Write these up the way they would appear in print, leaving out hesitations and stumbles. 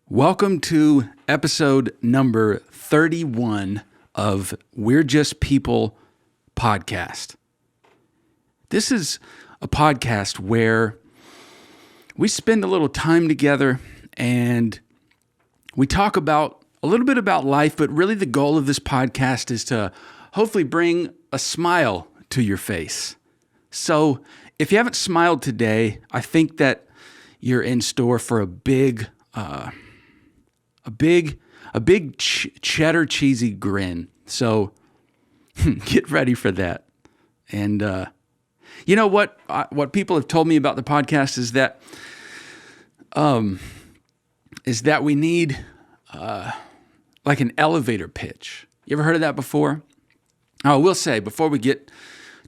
Welcome to episode number 31 of We're Just People podcast. This is a podcast where we spend a little time together and we talk about a little bit about life, but really the goal of this podcast is to hopefully bring a smile to your face. So if you haven't smiled today, I think that you're in store for a big cheddar cheesy grin. So get ready for that. And you know what people have told me about the podcast is that we need like an elevator pitch. You ever heard of that before? I will say before we get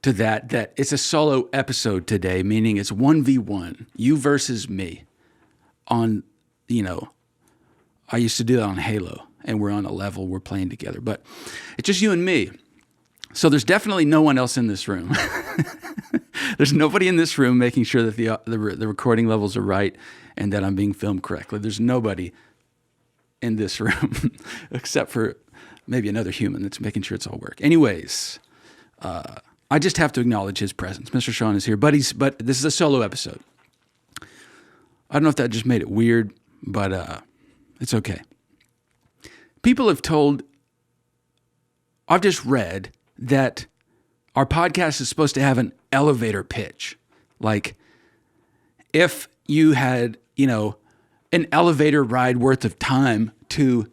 to that it's a solo episode today, meaning it's 1v1, you versus me on, I used to do that on Halo, and we're on a level, we're playing together, but it's just you and me. So there's definitely no one else in this room. There's nobody in this room making sure that the recording levels are right and that I'm being filmed correctly. There's nobody in this room except for maybe another human that's making sure it's all work. Anyways, I just have to acknowledge his presence. Mr. Sean is here, but this is a solo episode. I don't know if that just made it weird, but it's okay. People have told, I've just read that our podcast is supposed to have an elevator pitch. Like if you had, an elevator ride worth of time to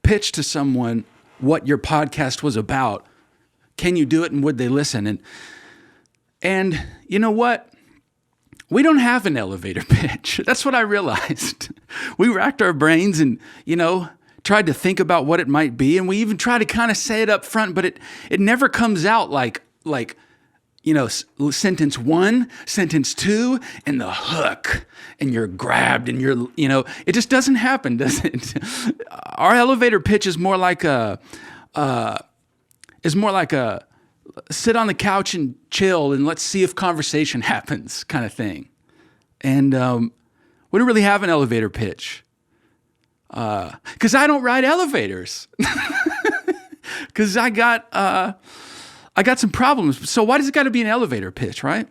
pitch to someone what your podcast was about, can you do it and would they listen? And you know what? We don't have an elevator pitch. That's what I realized. We racked our brains and, tried to think about what it might be. And we even try to kind of say it up front, but it never comes out like, sentence one, sentence two, and the hook, and you're grabbed and it just doesn't happen, does it? Our elevator pitch is more like a sit on the couch and chill and let's see if conversation happens kind of thing. And we don't really have an elevator pitch because I don't ride elevators because I got some problems. So why does it got to be an elevator pitch, right?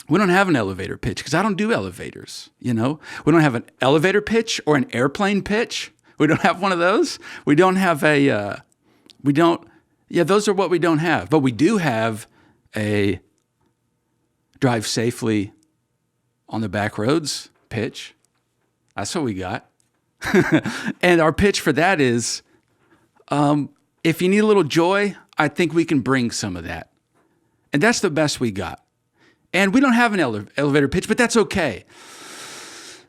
We don't have an elevator pitch because I don't do elevators, We don't have an elevator pitch or an airplane pitch. We don't have one of those. We don't have those are what we don't have. But we do have a drive safely on the back roads pitch. That's what we got. And our pitch for that is, if you need a little joy, I think we can bring some of that. And that's the best we got. And we don't have an elevator pitch, but that's okay.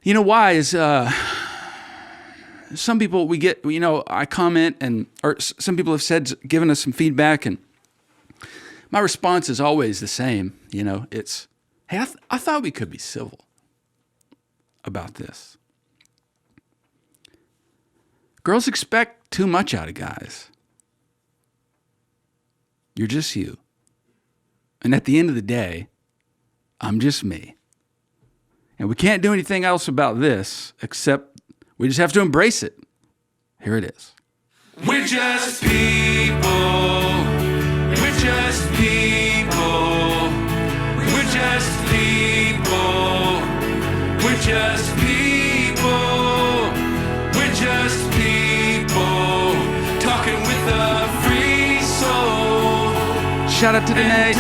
You know why is... some people we get, I comment or some people have given us some feedback, and my response is always the same. It's, hey, I thought we could be civil about this. Girls expect too much out of guys. You're just you. And at the end of the day, I'm just me. And we can't do anything else about this except we just have to embrace it. Here it is. We're just people. We're just people. We're just people. We're just people. We're just people. Talking with a free soul. Shout out to Danae.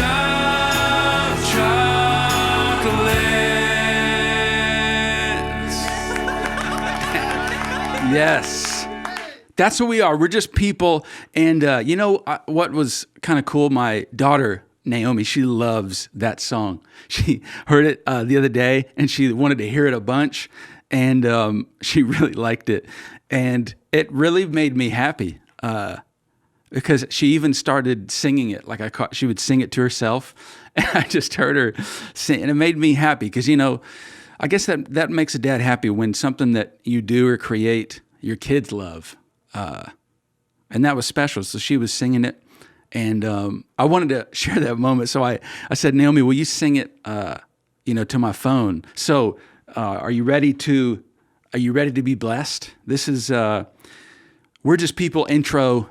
Yes, that's what we are. We're just people. And what was kind of cool? My daughter, Naomi, she loves that song. She heard it the other day and she wanted to hear it a bunch. And she really liked it. And it really made me happy because she even started singing it. She would sing it to herself. And I just heard her sing. And it made me happy because, I guess that makes a dad happy when something that you do or create your kids love. And that was special. So she was singing it. And I wanted to share that moment. So I said, Naomi, will you sing it, to my phone? So are you ready to Are you ready to be blessed? This is We're Just People intro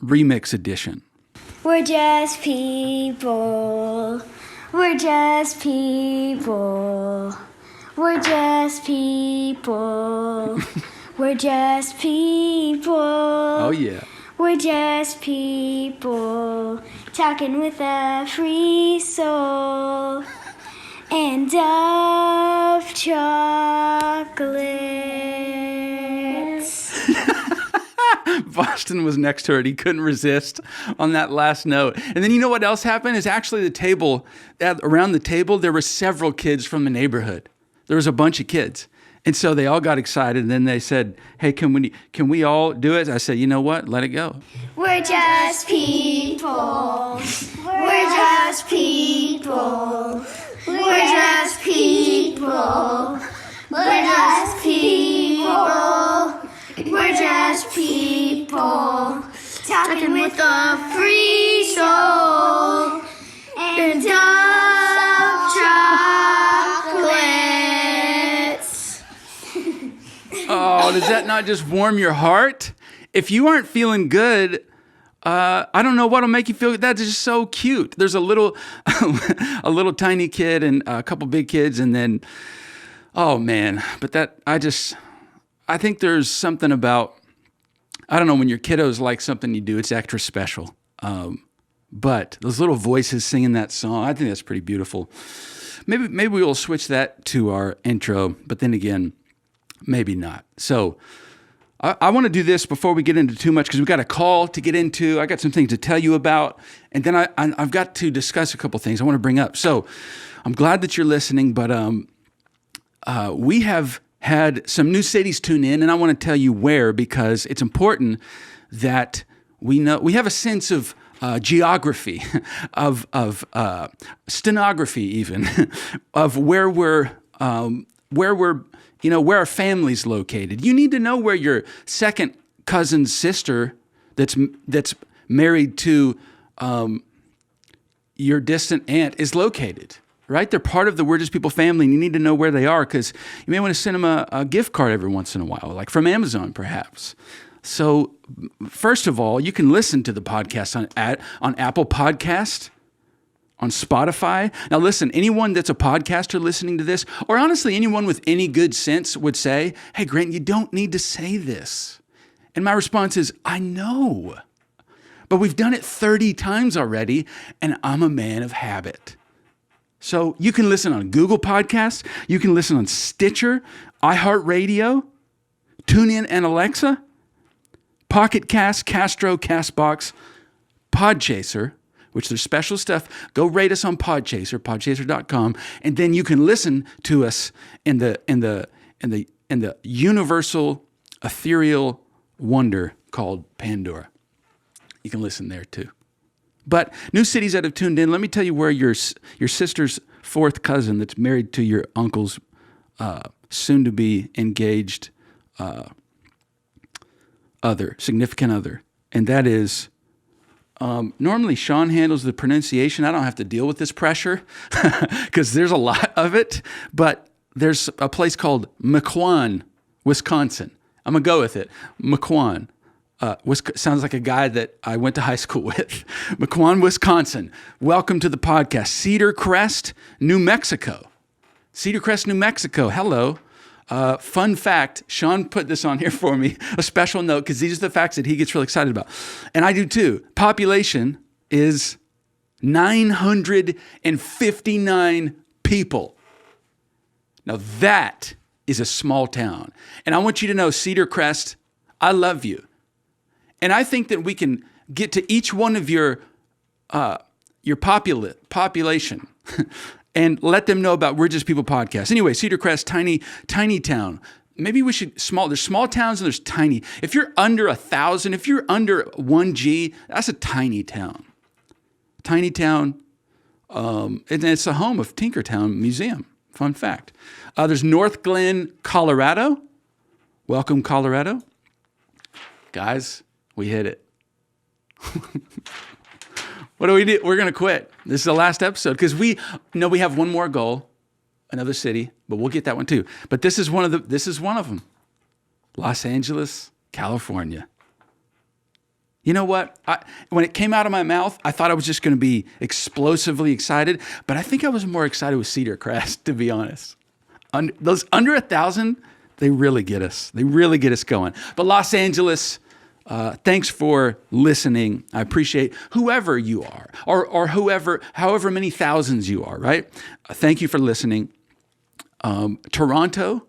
remix edition. We're just people. We're just people. We're just people. We're just people. Oh, yeah. We're just people talking with a free soul and Dove chocolates. Boston was next to her and he couldn't resist on that last note. And then you know what else happened? Is actually around the table, there were several kids from the neighborhood. There was a bunch of kids. And so they all got excited, and then they said, hey, can we all do it? I said, you know what? Let it go. We're just people. We're just people. We're just people. We're just people. We're just people. Talking with a free soul and Dove chocolates. Oh, does that not just warm your heart? If you aren't feeling good, I don't know what'll make you feel good. That's just so cute. There's a little tiny kid and a couple big kids, and then, oh man, but I think there's something about, I don't know, when your kiddos like something you do, it's extra special. But those little voices singing that song, I think that's pretty beautiful. Maybe we'll switch that to our intro, but then again, maybe not. So I want to do this before we get into too much because we've got a call to get into. I got some things to tell you about, and then I've got to discuss a couple things I want to bring up. So I'm glad that you're listening, but we have had some new cities tune in, and I want to tell you where because it's important that we have a sense of geography, of stenography, even of where we're where our family's located. You need to know where your second cousin's sister that's married to your distant aunt is located, right? They're part of the We're Just People family, and you need to know where they are because you may want to send them a gift card every once in a while, like from Amazon, perhaps. So first of all, you can listen to the podcast on Apple Podcast, on Spotify. Now listen, anyone that's a podcaster listening to this, or honestly anyone with any good sense would say, hey Grant, you don't need to say this. And my response is, I know, but we've done it 30 times already, and I'm a man of habit. So you can listen on Google Podcasts, you can listen on Stitcher, iHeartRadio, TuneIn and Alexa, Pocket Cast, Castro, Castbox, Podchaser, which there's special stuff. Go rate us on Podchaser, podchaser.com, and then you can listen to us in the universal ethereal wonder called Pandora. You can listen there too. But new cities that have tuned in, let me tell you where your sister's fourth cousin that's married to your uncle's soon-to-be engaged significant other, and that is normally Sean handles the pronunciation. I don't have to deal with this pressure because there's a lot of it, but there's a place called Mequon, Wisconsin. I'm going to go with it. Mequon. Sounds like a guy that I went to high school with. Mequon, Wisconsin. Welcome to the podcast. Cedar Crest, New Mexico. Cedar Crest, New Mexico. Hello. Fun fact, Sean put this on here for me, a special note, because these are the facts that he gets really excited about. And I do too. Population is 959 people. Now that is a small town. And I want you to know, Cedar Crest, I love you. And I think that we can get to each one of your population and let them know about We're Just People podcast. Anyway, Cedar Crest, tiny town. Maybe we should there's small towns and there's tiny. If you're under 1,000, if you're under 1G, that's a tiny town. Tiny town. And it's the home of Tinkertown Museum. Fun fact. There's North Glen, Colorado. Welcome, Colorado. Guys, we hit it. What do we do? We're going to quit. This is the last episode because we know we have one more goal. another city, but we'll get that one too. But this is one of them. Los Angeles, California. You know what? When it came out of my mouth, I thought I was just going to be explosively excited, but I think I was more excited with Cedar Crest, to be honest. Those under 1,000, they really get us. They really get us going. But Los Angeles, thanks for listening. I appreciate whoever you are, or however many thousands you are, right? Thank you for listening. Toronto,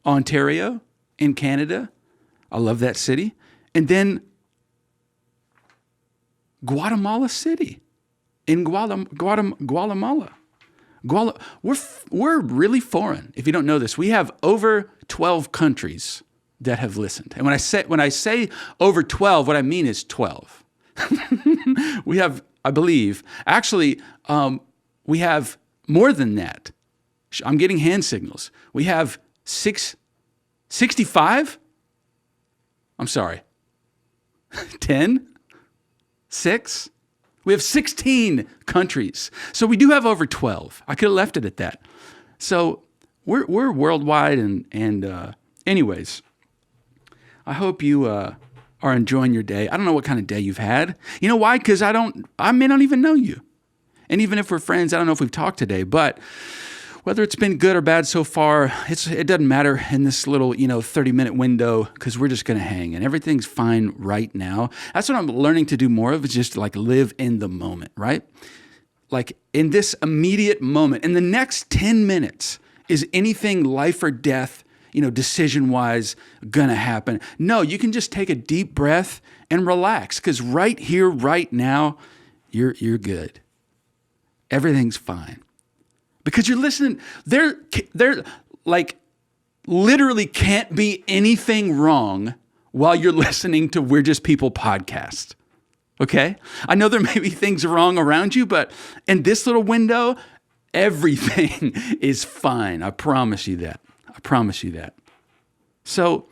Ontario, in Canada. I love that city. And then Guatemala City in Guatemala. We're really foreign. If you don't know this, we have over 12 countries that have listened. And when I say over 12, what I mean is 12. We have, I believe, actually, we have more than that. I'm getting hand signals. We have 65? I'm sorry. 10? 6? We have 16 countries. So we do have over 12. I could have left it at that. So we're worldwide. And anyways, I hope you are enjoying your day. I don't know what kind of day you've had. You know why? Because I may not even know you. And even if we're friends, I don't know if we've talked today, but whether it's been good or bad so far, it doesn't matter in this little, 30-minute window, because we're just going to hang and everything's fine right now. That's what I'm learning to do more of, is just like live in the moment, right? Like in this immediate moment, in the next 10 minutes, is anything life or death, decision-wise going to happen? No, you can just take a deep breath and relax, because right here, right now, you're good. Everything's fine. Because you're listening, there like literally can't be anything wrong while you're listening to We're Just People podcast. Okay? I know there may be things wrong around you, but in this little window, everything is fine. I promise you that. So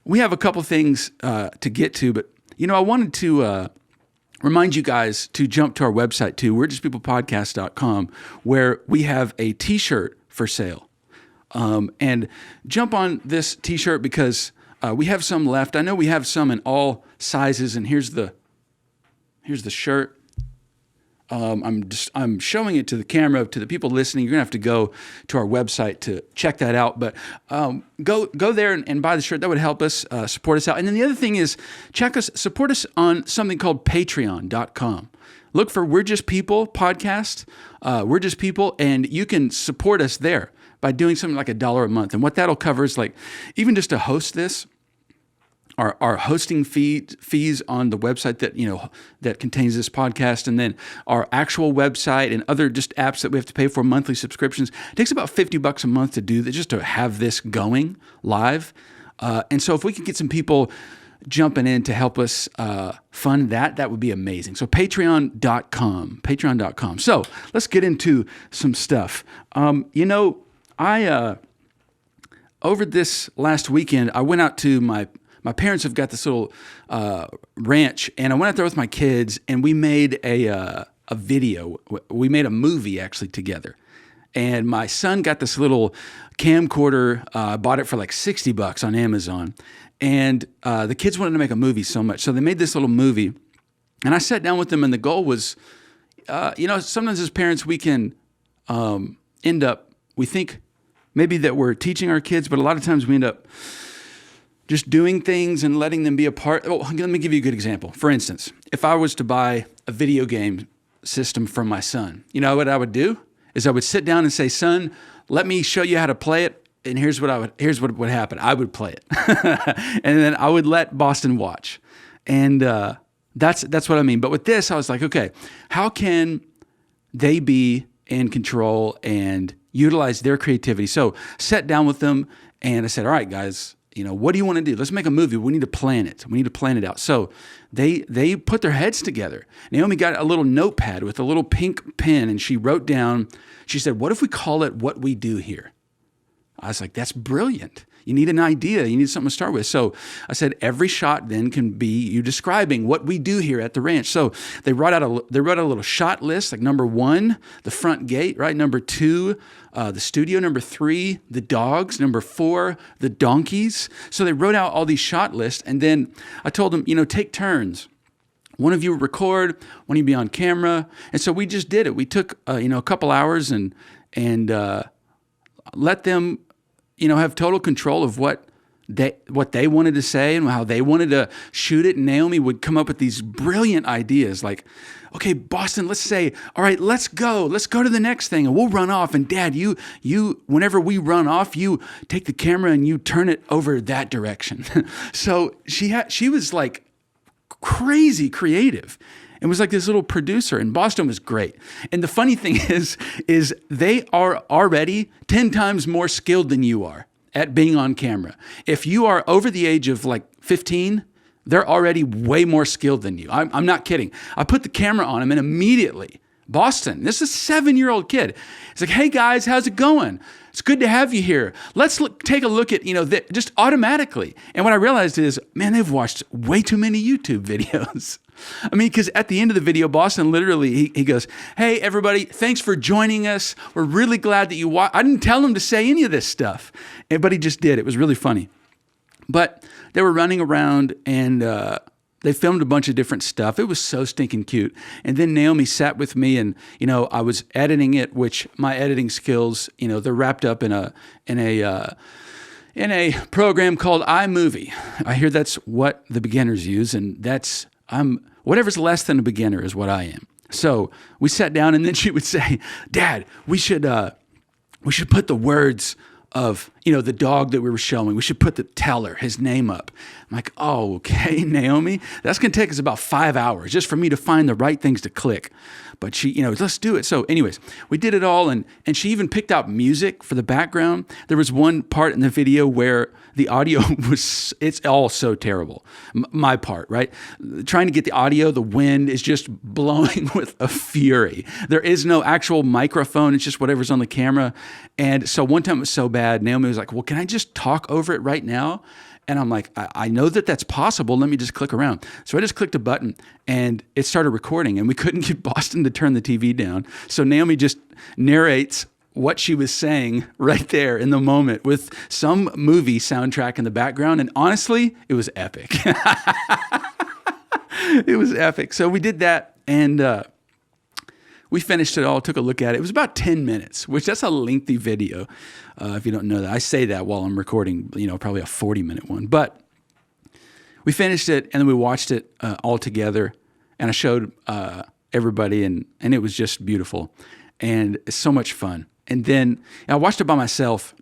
we have a couple things to get to, but I wanted to remind you guys to jump to our website too, we'rejustpeoplepodcast.com, where we have a t-shirt for sale. And jump on this t-shirt because we have some left. I know we have some in all sizes, and here's the shirt. I'm showing it to the camera, to the people listening. You're gonna have to go to our website to check that out. But go there and buy the shirt. That would help us support us out. And then the other thing is support us on something called Patreon.com. Look for We're Just People podcast. We're Just People, and you can support us there by doing something like $1 a month. And what that'll cover is like even just to host this. Our hosting fees on the website that contains this podcast, and then our actual website and other just apps that we have to pay for, monthly subscriptions. It takes about $50 a month to do that, just to have this going live. And so if we can get some people jumping in to help us fund that would be amazing. So patreon.com. So let's get into some stuff. I over this last weekend, I went out to my parents have got this little ranch, and I went out there with my kids, and we made a video. We made a movie actually together. And my son got this little camcorder. I bought it for like $60 on Amazon. And the kids wanted to make a movie so much, so they made this little movie. And I sat down with them, and the goal was, sometimes as parents we can we think maybe that we're teaching our kids, but a lot of times we end up just doing things and letting them be a part. Oh, let me give you a good example. For instance, if I was to buy a video game system from my son, what I would do is I would sit down and say, "Son, let me show you how to play it." And here's what would happen. I would play it, and then I would let Boston watch, and that's what I mean. But with this, I was like, okay, how can they be in control and utilize their creativity? So sat down with them, and I said, "All right, guys. What do you want to do? Let's make a movie. We need to plan it. We need to plan it out." So they put their heads together. Naomi got a little notepad with a little pink pen, and she wrote down, she said, "What if we call it What We Do Here?" I was like, "That's brilliant. you need an idea. You need something to start with. So I said, every shot then can be you describing what we do here at the ranch. So they wrote out a little shot list, like number 1, the front gate, right? Number 2, the studio. Number 3, the dogs. Number 4, the donkeys. So they wrote out all these shot lists. And then I told them, take turns. One of you would record, one of you be on camera. And so we just did it. We took, a couple hours and let them, have total control of what they wanted to say and how they wanted to shoot it. And Naomi would come up with these brilliant ideas like, okay, Boston, let's say, all right, let's go to the next thing and we'll run off. And Dad, you, whenever we run off, you take the camera and you turn it over that direction. So she was like crazy creative and was like this little producer, and Boston was great. And the funny thing is they are already 10 times more skilled than you are at being on camera. If you are over the age of like 15, they're already way more skilled than you. I'm not kidding. I put the camera on him and immediately, Boston, this is a 7-year-old kid. He's like, hey guys, how's it going? It's good to have you here. Let's take a look at, just automatically. And what I realized is, man, they've watched way too many YouTube videos. I mean, because at the end of the video, Boston literally, he goes, hey, everybody, thanks for joining us. We're really glad that you watched. I didn't tell him to say any of this stuff, but he just did. It was really funny. But they were running around and they filmed a bunch of different stuff. It was so stinking cute. And then Naomi sat with me and, I was editing it, which my editing skills, they're wrapped up in a program called iMovie. I hear that's what the beginners use, and whatever's less than a beginner is what I am. So we sat down, and then she would say, Dad, we should put the words of, the dog that we were showing. We should put the teller, his name up. I'm like, oh, okay, Naomi, that's going to take us about 5 hours just for me to find the right things to click. But she, let's do it. So anyways, we did it all. And she even picked out music for the background. There was one part in the video where the audio it's all so terrible. My part, right? Trying to get the audio, the wind is just blowing with a fury. There is no actual microphone. It's just whatever's on the camera. And so one time it was so bad, Naomi was like, well, can I just talk over it right now? And I'm like, I know that that's possible. Let me just click around. So I just clicked a button and it started recording, and we couldn't get Boston to turn the TV down. So Naomi just narrates what she was saying right there in the moment with some movie soundtrack in the background. And honestly, it was epic. It was epic. So we did that, and we finished it all, took a look at it. It was about 10 minutes, which that's a lengthy video. If you don't know that, I say that while I'm recording, probably a 40-minute one. But we finished it, and then we watched it all together, and I showed everybody, and it was just beautiful, and it's so much fun. And then I watched it by myself.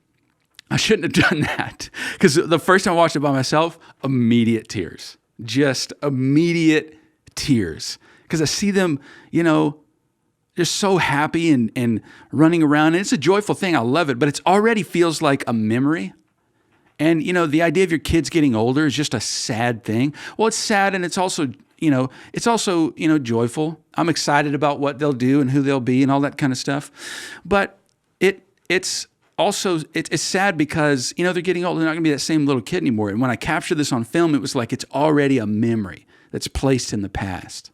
I shouldn't have done that, because the first time I watched it by myself, immediate tears, just immediate tears, because I see them, they're so happy and running around. And it's a joyful thing. I love it. But it already feels like a memory. And, the idea of your kids getting older is just a sad thing. Well, it's sad, and it's also, joyful. I'm excited about what they'll do and who they'll be and all that kind of stuff. But it's also, it's sad because, they're getting old. They're not going to be that same little kid anymore. And when I captured this on film, it was like it's already a memory that's placed in the past.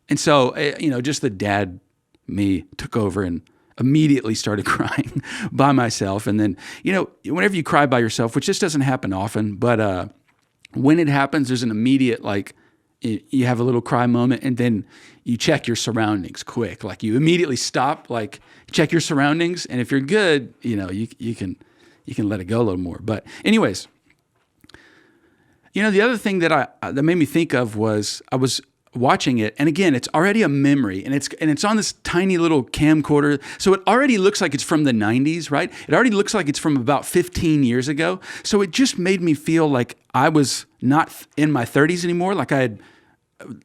And so, just the dad me took over and immediately started crying by myself. And then, whenever you cry by yourself, which just doesn't happen often, but when it happens, there's an immediate, you have a little cry moment, and then you check your surroundings quick. Like you immediately stop, check your surroundings. And if you're good, you can let it go a little more. But anyways, the other thing that made me think of was I was watching it, and again, it's already a memory, and it's on this tiny little camcorder, so it already looks like it's from the 90s, right? It already looks like it's from about 15 years ago, so it just made me feel like I was not in my 30s anymore, like I had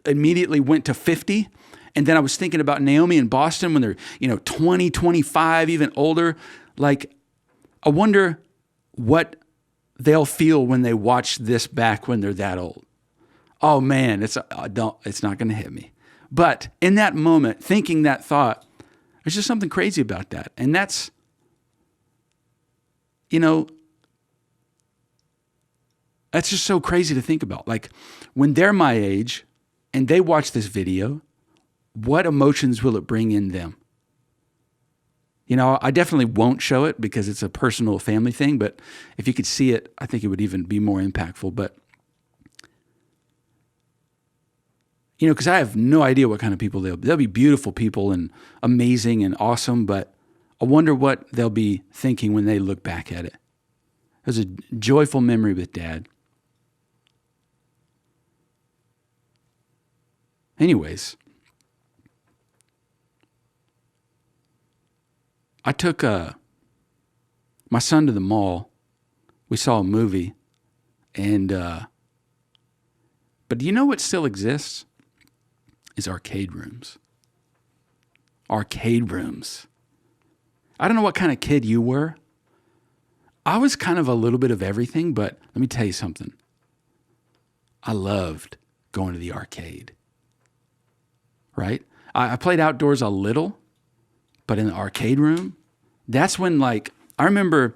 immediately went to 50, and then I was thinking about Naomi and Boston when they're, 20, 25, even older. Like, I wonder what they'll feel when they watch this back when they're that old. Oh man, it's not going to hit me. But in that moment, thinking that thought, there's just something crazy about that. And that's, That's just so crazy to think about. Like when they're my age and they watch this video, what emotions will it bring in them? You know, I definitely won't show it because it's a personal family thing, but if you could see it, I think it would even be more impactful. But, you know, because I have no idea what kind of people they'll be beautiful people and amazing and awesome, but I wonder what they'll be thinking when they look back at it. It was a joyful memory with Dad. Anyways, I took my son to the mall. We saw a movie, and but do you know what still exists? Is arcade rooms. Arcade rooms. I don't know what kind of kid you were. I was kind of a little bit of everything, but let me tell you something. I loved going to the arcade. Right? I played outdoors a little, but in the arcade room, that's when, like, I remember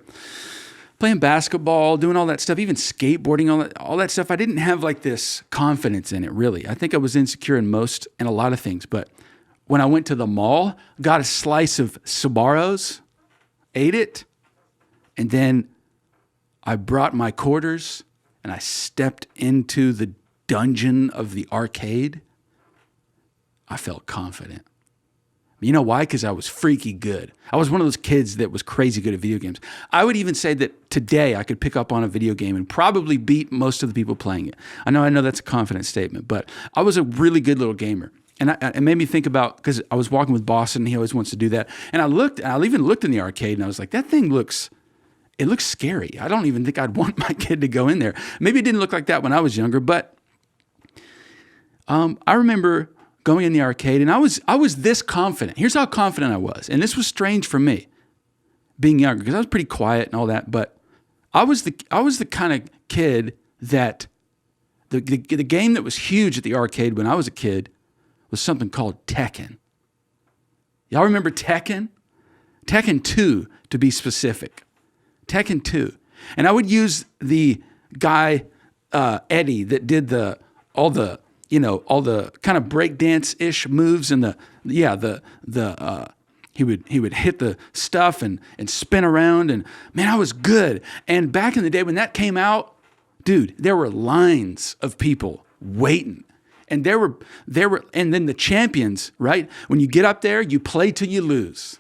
playing basketball, doing all that stuff, even skateboarding, all that stuff. I didn't have like this confidence in it, really. I think I was insecure in a lot of things. But when I went to the mall, got a slice of Sbarro's, ate it, and then I brought my quarters and I stepped into the dungeon of the arcade. I felt confident. You know why? Because I was freaky good. I was one of those kids that was crazy good at video games. I would even say that today I could pick up on a video game and probably beat most of the people playing it. I know that's a confident statement, but I was a really good little gamer. And it made me think about, because I was walking with Boston, and he always wants to do that. And I even looked in the arcade, and I was like, that thing looks scary. I don't even think I'd want my kid to go in there. Maybe it didn't look like that when I was younger, but I remember going in the arcade, and I was this confident. Here's how confident I was. And this was strange for me, being younger, because I was pretty quiet and all that, but I was the kind of kid that the game that was huge at the arcade when I was a kid was something called Tekken. Y'all remember Tekken? Tekken 2, to be specific. Tekken 2. And I would use the guy, Eddie, that did all the kind of breakdance-ish moves, and he would hit the stuff and spin around, and man, I was good. And back in the day when that came out, dude, there were lines of people waiting. And there were, and then the champions, right? When you get up there, you play till you lose.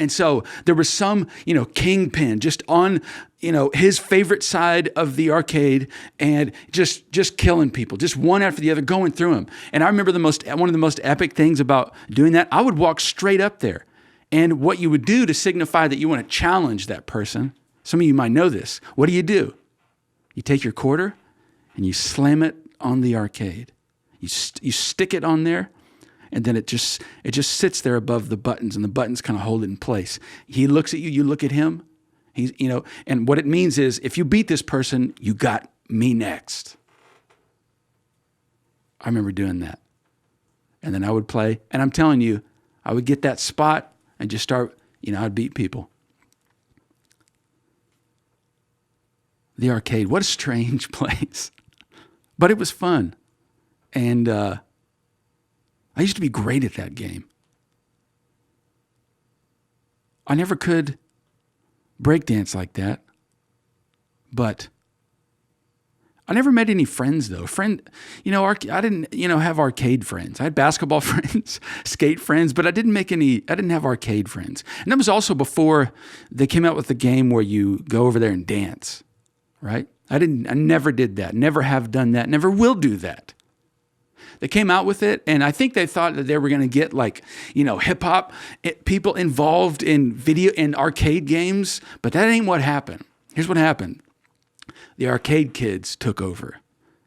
And so there was some, kingpin just on, his favorite side of the arcade, and just killing people, just one after the other, going through them. And I remember one of the most epic things about doing that, I would walk straight up there. And what you would do to signify that you want to challenge that person, some of you might know this, what do? You take your quarter and you slam it on the arcade. You stick it on there, and then it just sits there above the buttons, and the buttons kind of hold it in place. He looks at you, you look at him. He's, and what it means is, if you beat this person, you got me next. I remember doing that. And then I would play, and I'm telling you, I would get that spot and just start, I'd beat people. The arcade, what a strange place. But it was fun. And I used to be great at that game. I never could breakdance like that, but I never met any friends though. I didn't, have arcade friends. I had basketball friends, skate friends, but I didn't have arcade friends. And that was also before they came out with the game where you go over there and dance, right? I never did that. Never have done that. Never will do that. They came out with it, and I think they thought that they were going to get hip hop people involved in video and arcade games, but that ain't what happened. Here's what happened. The arcade kids took over,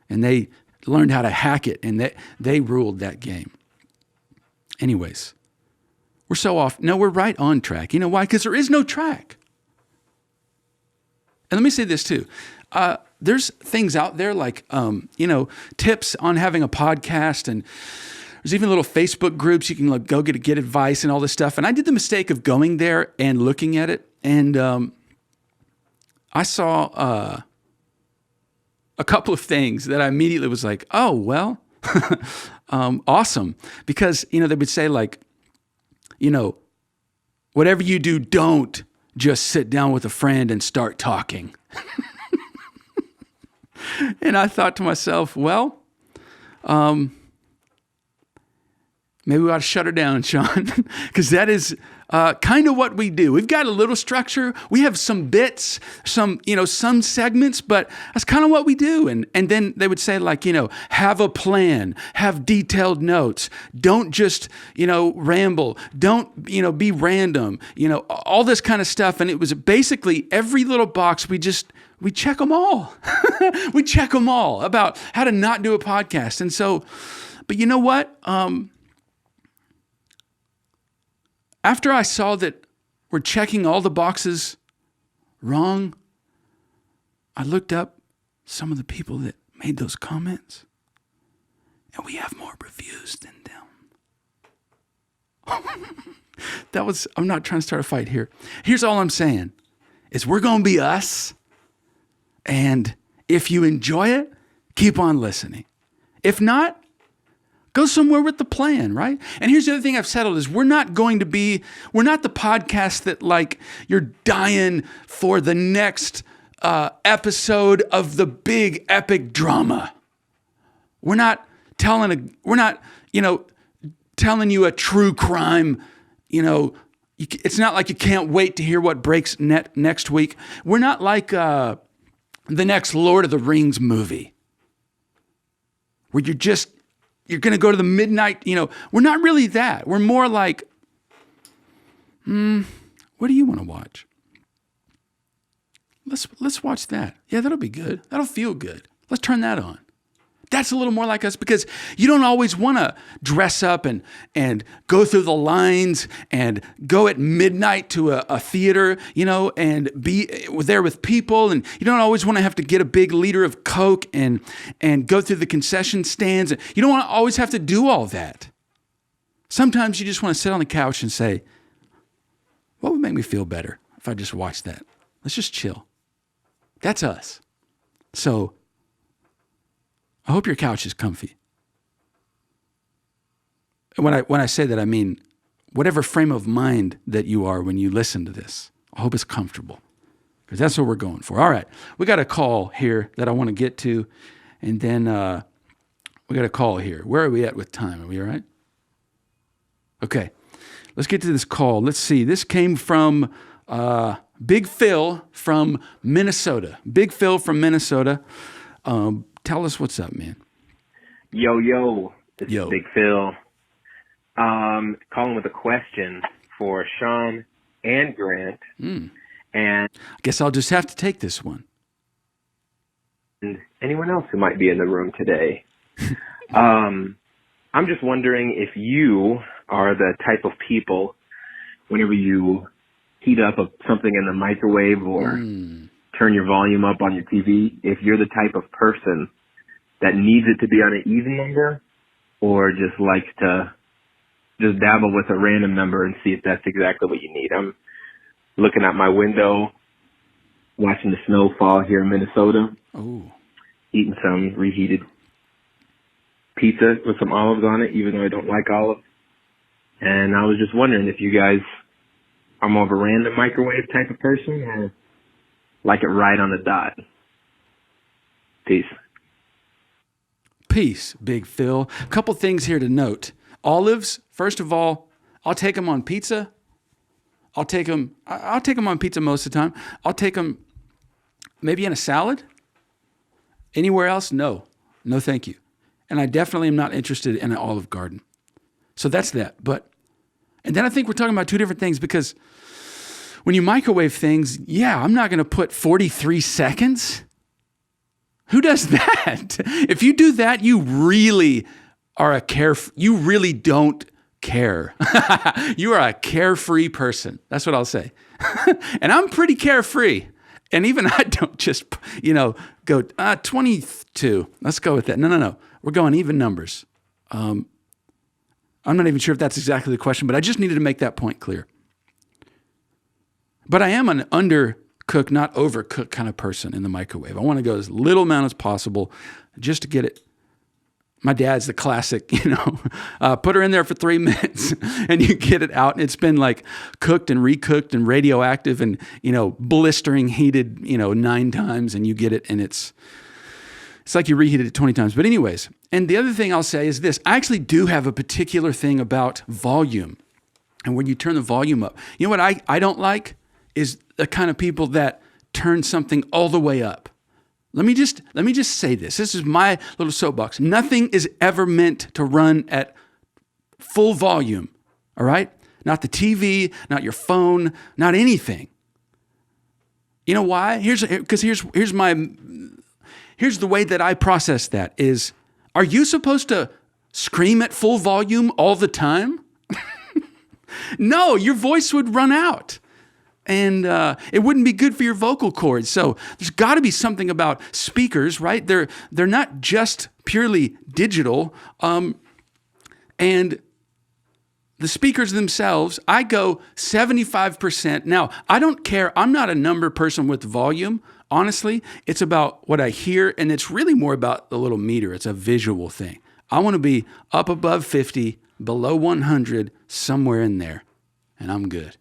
and they learned how to hack it, and they ruled that game. Anyways, we're so off. No, we're right on track. You know why? Because there is no track. And let me say this too. There's things out there like, tips on having a podcast, and there's even little Facebook groups you can go get advice and all this stuff. And I did the mistake of going there and looking at it, and I saw a couple of things that I immediately was like, oh, well, awesome. Because, they would say like, whatever you do, don't just sit down with a friend and start talking. And I thought to myself, well, maybe we ought to shut her down, Sean, because that is kind of what we do. We've got a little structure. We have some bits, some segments, but that's kind of what we do. And then they would say like, have a plan, have detailed notes. Don't just, ramble. Don't, be random, all this kind of stuff. And it was basically every little box we check them all. We check them all about how to not do a podcast. And so, but you know what? After I saw that we're checking all the boxes wrong, I looked up some of the people that made those comments, and we have more reviews than them. I'm not trying to start a fight here. Here's all I'm saying is we're going to be us. And if you enjoy it, keep on listening. If not, go somewhere with the plan, right? And here's the other thing I've settled is we're not the podcast that like you're dying for the next episode of the big epic drama. We're not telling you a true crime, it's not like you can't wait to hear what breaks next week. We're not like the next Lord of the Rings movie where you're going to go to the midnight, we're not really that. We're more like, what do you want to watch? Let's watch that. Yeah, that'll be good. That'll feel good. Let's turn that on. That's a little more like us because you don't always want to dress up and go through the lines and go at midnight to a theater, and be there with people. And you don't always want to have to get a big liter of Coke and go through the concession stands. You don't want to always have to do all that. Sometimes you just want to sit on the couch and say, what would make me feel better if I just watched that? Let's just chill. That's us. So I hope your couch is comfy. When I say that, I mean whatever frame of mind that you are when you listen to this. I hope it's comfortable because that's what we're going for. All right, we got a call here that I want to get to, and then we got a call here. Where are we at with time? Are we all right? Okay, let's get to this call. Let's see. This came from Big Phil from Minnesota. Big Phil from Minnesota. Tell us what's up, man. Yo. This is Big Phil. Calling with a question for Sean and Grant. And I guess I'll just have to take this one. And anyone else who might be in the room today. I'm just wondering if you are the type of people, whenever you heat up something in the microwave or turn your volume up on your TV, if you're the type of person that needs it to be on an even number or just likes to just dabble with a random number and see if that's exactly what you need. I'm looking out my window, watching the snow fall here in Minnesota, eating some reheated pizza with some olives on it, even though I don't like olives. And I was just wondering if you guys are more of a random microwave type of person or like it right on the dot. Peace. Peace, Big Phil. A couple things here to note. Olives, first of all, I'll take them on pizza. I'll take them on pizza most of the time. I'll take them maybe in a salad. Anywhere else? No, thank you. And I definitely am not interested in an Olive Garden. So that's that. And then I think we're talking about two different things because when you microwave things, I'm not going to put 43 seconds. Who does that? If you do that, you really are you really don't care. You are a carefree person. That's what I'll say. And I'm pretty carefree. And even I don't just, go 22. Let's go with that. No. We're going even numbers. I'm not even sure if that's exactly the question, but I just needed to make that point clear. But I am an under cook, not overcook kind of person in the microwave. I want to go as little amount as possible just to get it. My dad's the classic, put her in there for 3 minutes and you get it out. And it's been like cooked and recooked and radioactive and, blistering heated, 9 times, and you get it. And it's like you reheated it 20 times. But anyways, and the other thing I'll say is this. I actually do have a particular thing about volume. And when you turn the volume up, you know what I don't like is the kind of people that turn something all the way up. Let me just say this. This is my little soapbox. Nothing is ever meant to run at full volume, all right? Not the TV, not your phone, not anything. You know why? Here's the way that I process that is, are you supposed to scream at full volume all the time? No, your voice would run out. And it wouldn't be good for your vocal cords. So there's got to be something about speakers, right? They're not just purely digital. And the speakers themselves, I go 75%. Now, I don't care. I'm not a number person with volume. Honestly, it's about what I hear, and it's really more about the little meter. It's a visual thing. I want to be up above 50, below 100, somewhere in there, and I'm good.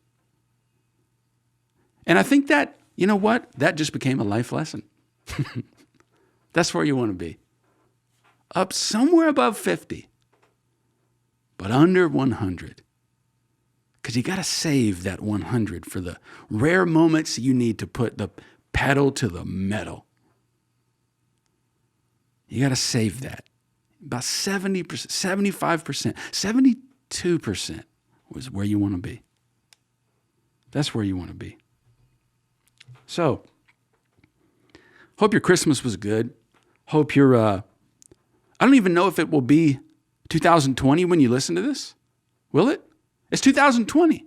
And I think that, you know what? That just became a life lesson. That's where you want to be. Up somewhere above 50, but under 100. Because you got to save that 100 for the rare moments you need to put the pedal to the metal. You got to save that. About 70%, 75%, 72% was where you want to be. That's where you want to be. So, hope your Christmas was good. Hope you're, I don't even know if it will be 2020 when you listen to this. Will it? It's 2020.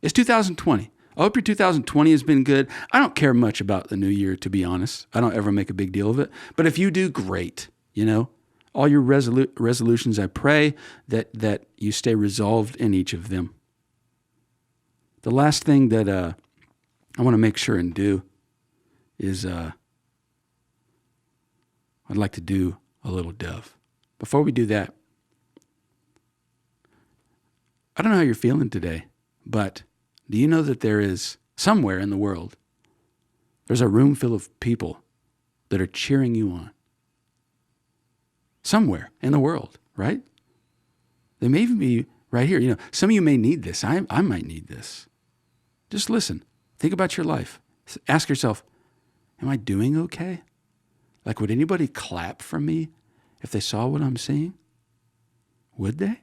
It's 2020. I hope your 2020 has been good. I don't care much about the new year, to be honest. I don't ever make a big deal of it. But if you do, great. All your resolutions, I pray that you stay resolved in each of them. The last thing that I want to make sure and do is I'd like to do a little dove. Before we do that, I don't know how you're feeling today, but do you know that there is somewhere in the world, there's a room full of people that are cheering you on? Somewhere in the world, right? They may even be right here. Some of you may need this. I might need this. Just listen. Think about your life. Ask yourself, am I doing okay? Like, would anybody clap for me if they saw what I'm seeing? Would they?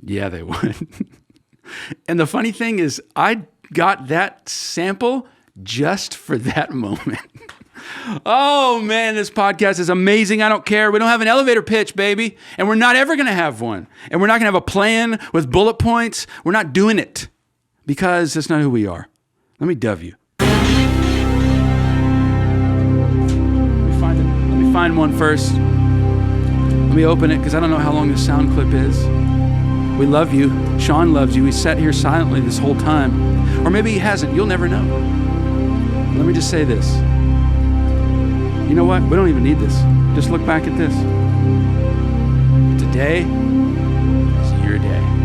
Yeah, they would. And the funny thing is, I got that sample just for that moment. Oh, man, this podcast is amazing. I don't care. We don't have an elevator pitch, baby. And we're not ever going to have one. And we're not going to have a plan with bullet points. We're not doing it because that's not who we are. Let me dove you. Let me find one first. Let me open it because I don't know how long this sound clip is. We love you. Sean loves you. He sat here silently this whole time. Or maybe he hasn't. You'll never know. Let me just say this. You know what? We don't even need this. Just look back at this. Today is your day.